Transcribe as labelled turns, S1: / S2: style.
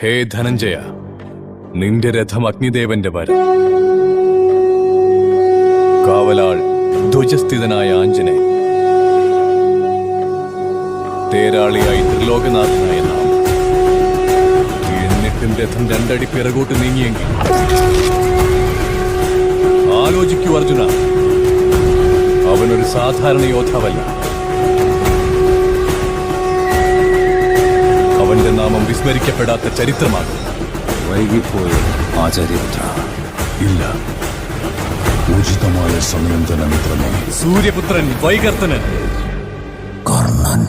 S1: ഹേ ധനഞ്ജയ, നിന്റെ രഥം അഗ്നിദേവന്റെ വരം. കാവലാൾ ധ്വജസ്ഥിതനായ ആഞ്ജനേയൻ, തേരാളിയായി ത്രിലോകനാഥനായ നാം. എന്നിട്ടും രഥം രണ്ടടി പിറകോട്ട് നീങ്ങിയെങ്കിൽ ആലോചിക്കൂ അർജുന, അവനൊരു സാധാരണ യോദ്ധാവല്ല. അവന്റെ നാമം വിസ്മരിക്കപ്പെടാത്ത ചരിത്രമാകും.
S2: വൈകിപ്പോയ ആചാര്യപുത്ര,
S1: ഇല്ല,
S2: ഉചിതമായ സമയം തന്നെ മിത്രമേ.
S1: സൂര്യപുത്രൻ വൈകർത്തനൻ
S2: കർണൻ